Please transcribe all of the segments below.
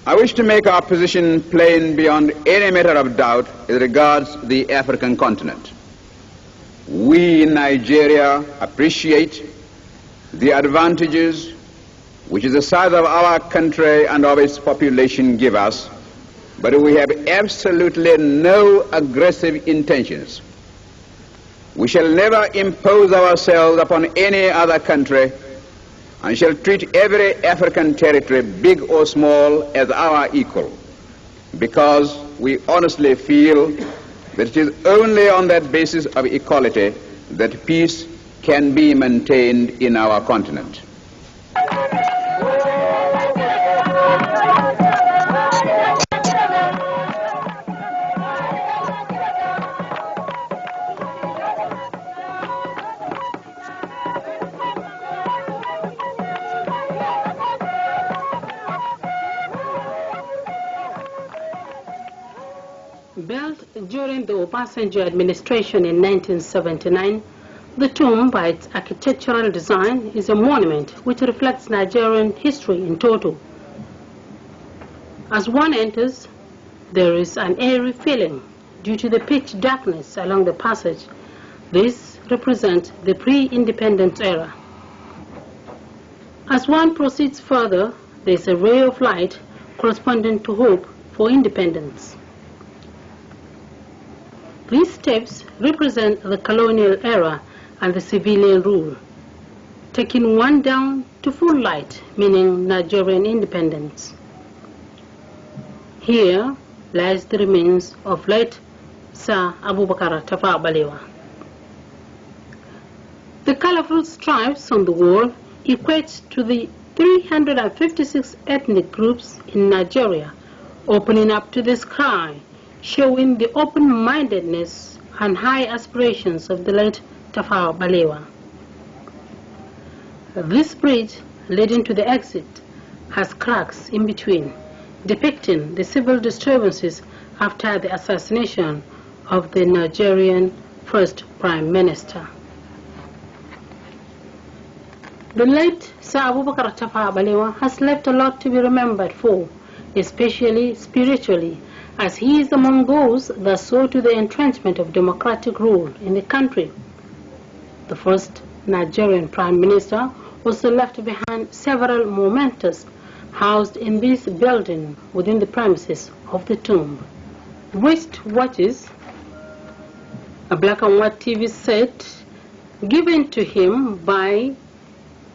I wish to make our position plain beyond any matter of doubt as regards the African continent. We in Nigeria appreciate the advantages which the size of our country and of its population give us, but we have absolutely no aggressive intentions. We shall never impose ourselves upon any other country and shall treat every African territory, big or small, as our equal, because we honestly feel that it is only on that basis of equality that peace can be maintained in our continent. Built during the Obasanjo administration in 1979, the tomb, by its architectural design, is a monument which reflects Nigerian history in total. As one enters, there is an eerie feeling due to the pitch darkness along the passage. This represents the pre-independence era. As one proceeds further, there is a ray of light corresponding to hope for independence. These steps represent the colonial era and the civilian rule, taking one down to full light, meaning Nigerian independence. Here lies the remains of late Sir Abubakar Tafawa Balewa. The colorful stripes on the wall equate to the 356 ethnic groups in Nigeria, opening up to the sky, showing the open-mindedness and high aspirations of the late Tafawa Balewa. This bridge leading to the exit has cracks in between, depicting the civil disturbances after the assassination of the Nigerian first Prime Minister. The late Sir Abubakar Tafawa Balewa has left a lot to be remembered for, especially spiritually, as he is among those that saw to the entrenchment of democratic rule in the country. The first Nigerian Prime Minister also left behind several mementos housed in this building within the premises of the tomb. Wristwatches, a black and white TV set given to him by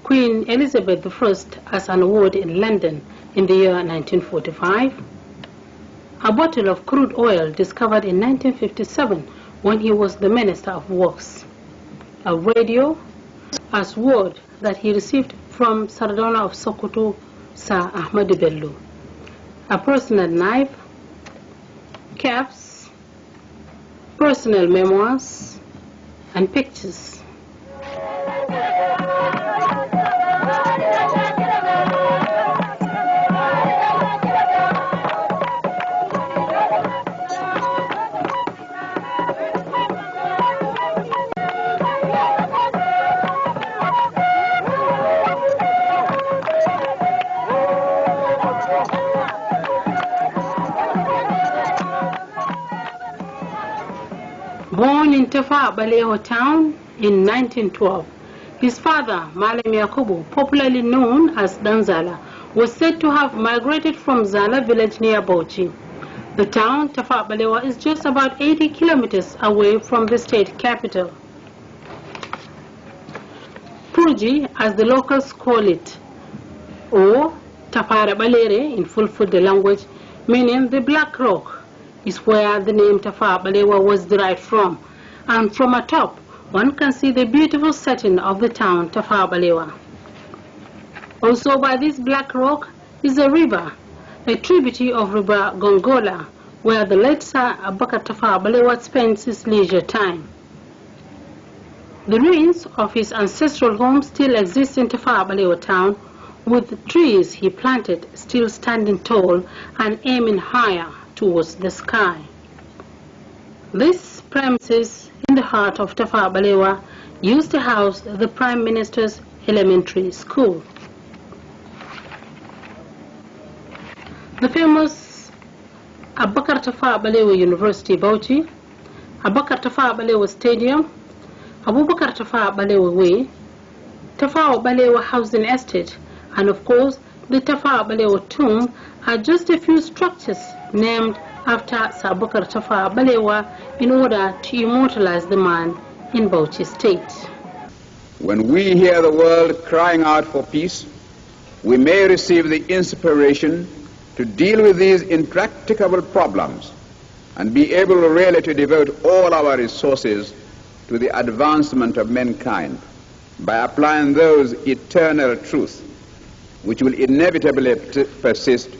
Queen Elizabeth I as an award in London in the year 1945, a bottle of crude oil discovered in 1957 when he was the Minister of Works, a radio, a sword that he received from Sardona of Sokoto, Sir Ahmadu Bello, a personal knife, caps, personal memoirs, and pictures. Born in Tafawa Balewa town in 1912, his father, Malam Yakubu, popularly known as Danzala, was said to have migrated from Zala village near Bauchi. The town, Tafawa Balewa, is just about 80 kilometers away from the state capital. Purji, as the locals call it, or Tafara Balere in Fulfulde language, meaning the Black Rock, is where the name Tafawa Balewa was derived from, and from atop one can see the beautiful setting of the town Tafawa Balewa. Also by this Black Rock is a river, a tributary of River Gongola, where the late Sir Abubakar Tafawa Balewa spends his leisure time. The ruins of his ancestral home still exist in Tafawa Balewa town, with the trees he planted still standing tall and aiming higher towards the sky. This premises in the heart of Tafawa Balewa used to house the Prime Minister's elementary school. The famous Abubakar Tafawa Balewa University, Bauchi, Abubakar Tafawa Balewa Stadium, Abubakar Tafawa Balewa Way, Tafawa Balewa Housing Estate, and of course the Tafawa Balewa Tomb are just a few structures named after Sir Abubakar Tafawa Balewa in order to immortalize the man in Bauchi State. When we hear the world crying out for peace, we may receive the inspiration to deal with these intractable problems and be able really to devote all our resources to the advancement of mankind by applying those eternal truths which will inevitably persist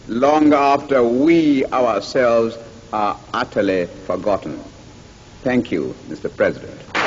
long after we ourselves are utterly forgotten. Thank you, Mr. President.